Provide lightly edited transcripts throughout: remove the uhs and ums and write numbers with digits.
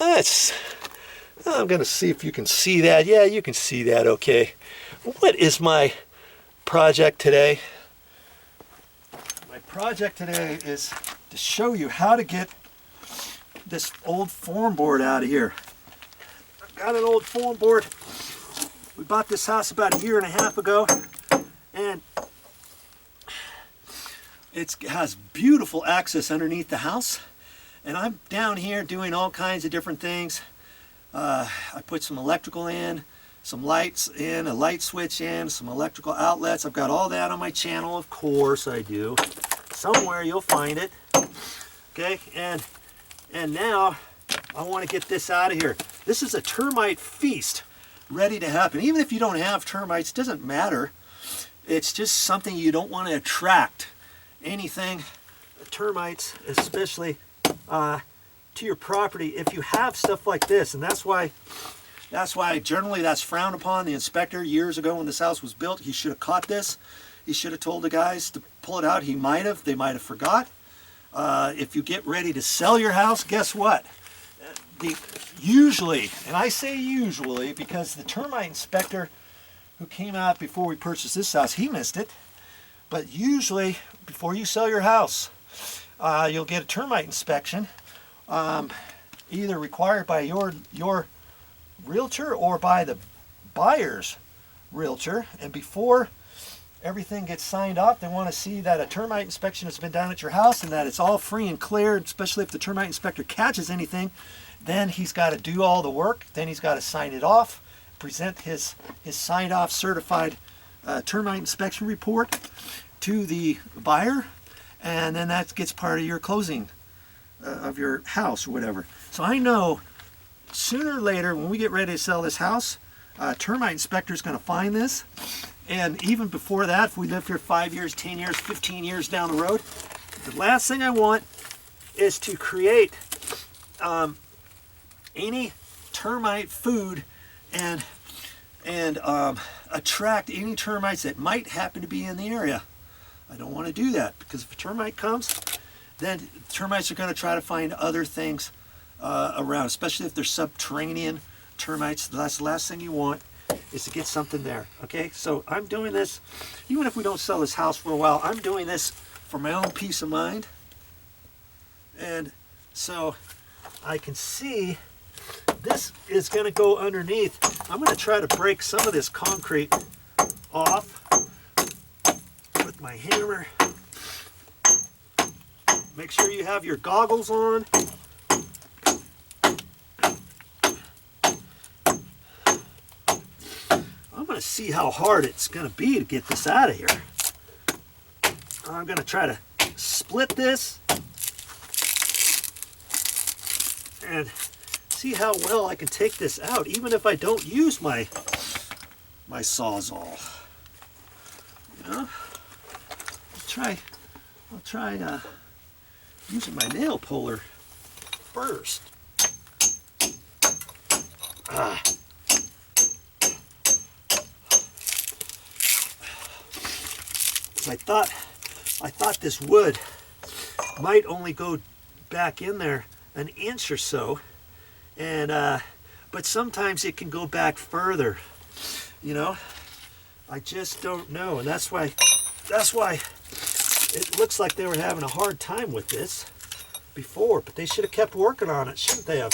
I'm going to see if you can see that. Yeah, you can see that okay. What is my project today? My project today is to show you how to get this old foam board out of here. I've got an old foam board. We bought this house about 1.5 years ago, and it has beautiful access underneath the house. And I'm down here doing all kinds of different things. I put some electrical in, some lights in, a light switch in, some electrical outlets. I've got all that on my channel, of course I do. Somewhere you'll find it. Okay, and now I want to get this out of here. This is a termite feast ready to happen. Even if you don't have termites, it doesn't matter. It's just something you don't want to attract anything, termites especially, to your property if you have stuff like this. And that's why generally that's frowned upon. The inspector years ago when this house was built, he should have caught this. He should have told the guys to pull it out. They might have forgot. If you get ready to sell your house, guess what? Usually, and I say usually because the termite inspector who came out before we purchased this house, he missed it. But usually, before you sell your house, you'll get a termite inspection, either required by your realtor or by the buyer's realtor. And before everything gets signed off, they want to see that a termite inspection has been done at your house and that it's all free and clear. Especially if the termite inspector catches anything, then he's got to do all the work. Then he's got to sign it off, present his signed off certified termite inspection report to the buyer, and then that gets part of your closing of your house or whatever. So I know sooner or later when we get ready to sell this house, a termite inspector is going to find this. And even before that, if we live here 5 years, 10 years, 15 years down the road, the last thing I want is to create any termite food and attract any termites that might happen to be in the area. I don't want to do that, because if a termite comes, then termites are going to try to find other things around, especially if they're subterranean termites. That's the last thing you want, is to get something there. Okay, so I'm doing this, even if we don't sell this house for a while, I'm doing this for my own peace of mind. And so I can see this is going to go underneath. I'm going to try to break some of this concrete off with my hammer. Make sure you have your goggles on. I'm going to see how hard it's going to be to get this out of here. I'm going to try to split this and see how well I can take this out, even if I don't use my Sawzall. You know, I'll try using my nail puller first. I thought this wood might only go back in there an inch or so, and but sometimes it can go back further. You know, I just don't know, and that's why it looks like they were having a hard time with this before. But they should have kept working on it, shouldn't they have?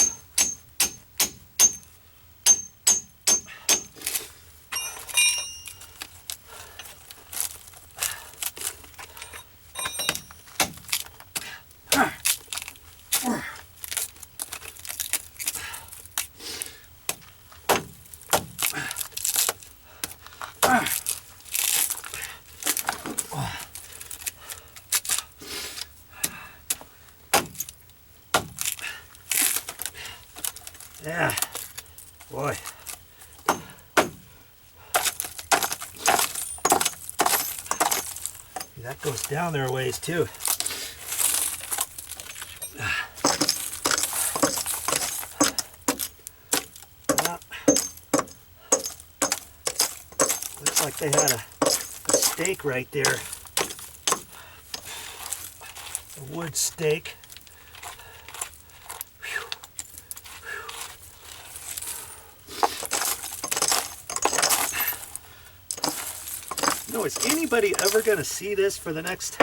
Yeah, boy. That goes down there a ways too. Well, looks like they had a stake right there. A wood stake. know, is anybody ever going to see this for the next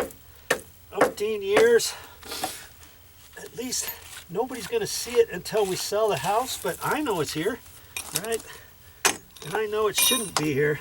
15 years? At least nobody's going to see it until we sell the house, but I know it's here, right? And I know it shouldn't be here.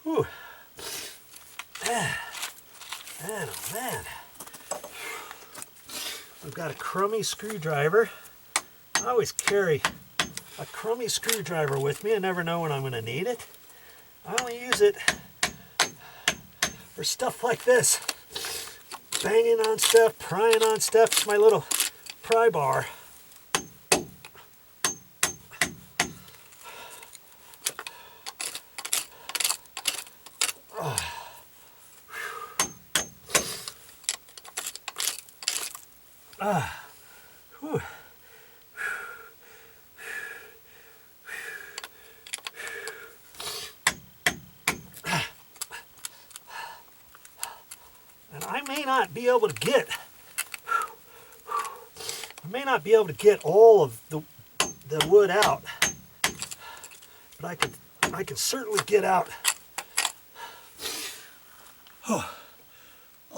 Whew. Man, oh man. I've got a crummy screwdriver. I always carry a crummy screwdriver with me. I never know when I'm going to need it. I only use it for stuff like this. Banging on stuff, prying on stuff. It's my little pry bar. Whew. And I may not be able to get all of the wood out, but I can certainly get out a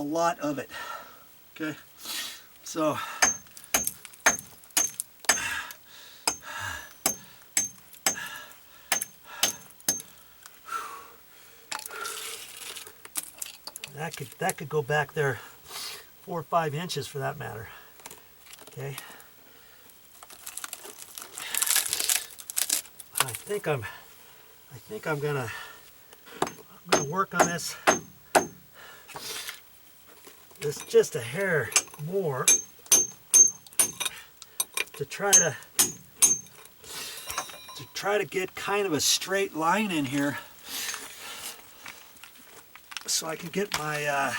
lot of it. Okay, so that could go back there 4 or 5 inches for that matter. Okay. I think I'm gonna work on this just a hair more to try to get kind of a straight line in here, so I can get my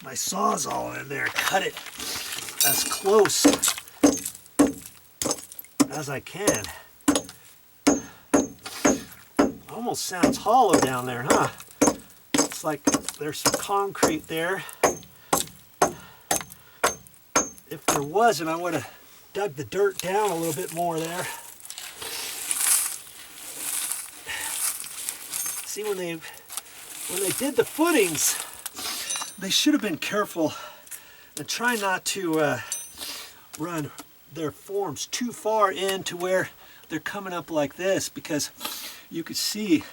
my Sawzall in there, cut it as close as I can. Almost sounds hollow down there, huh? It's like there's some concrete there. If there wasn't, I would have dug the dirt down a little bit more there. See, when they did the footings, they should have been careful and try not to run their forms too far into where they're coming up like this, because you could see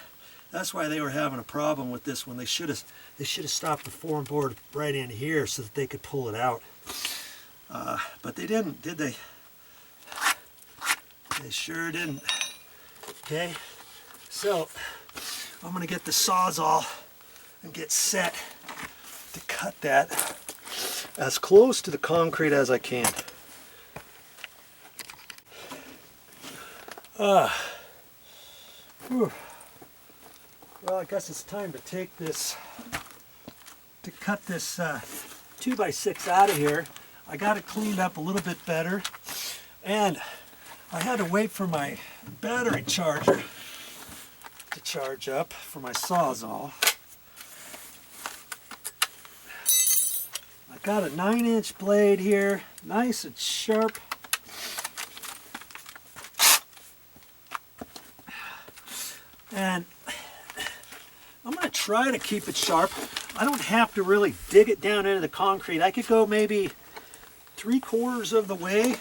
that's why they were having a problem with this one. They should have stopped the form board right in here so that they could pull it out. But they didn't, did they? They sure didn't. Okay, so I'm going to get the Sawzall and get set to cut that as close to the concrete as I can. Whew. Well, I guess it's time to take this, to cut this 2x6 out of here. I got it cleaned up a little bit better, and I had to wait for my battery charger to charge up for my Sawzall. I got a 9-inch blade here, nice and sharp. And I'm going to try to keep it sharp. I don't have to really dig it down into the concrete. I could go maybe 3/4 of the way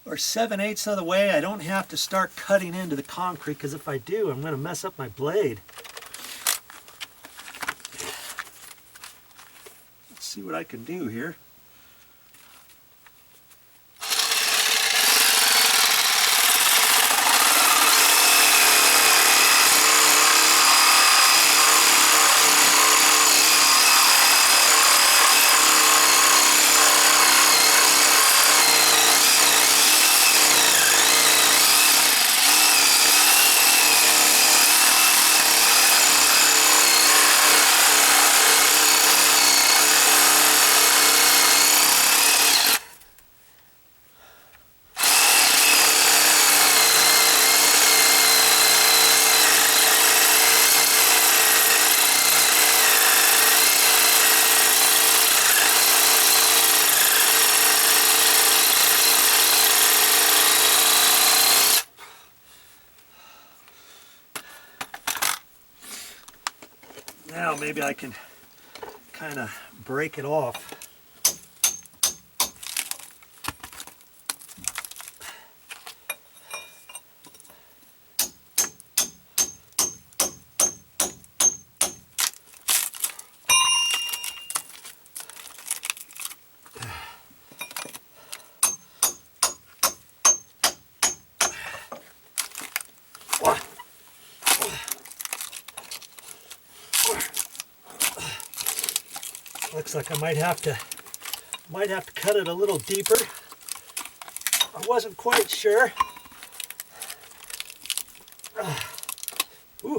or 7/8 of the way. I don't have to start cutting into the concrete, because if I do, I'm going to mess up my blade. Let's see what I can do here. Now maybe I can kind of break it off. Looks like I might have to cut it a little deeper. I wasn't quite sure. Ooh,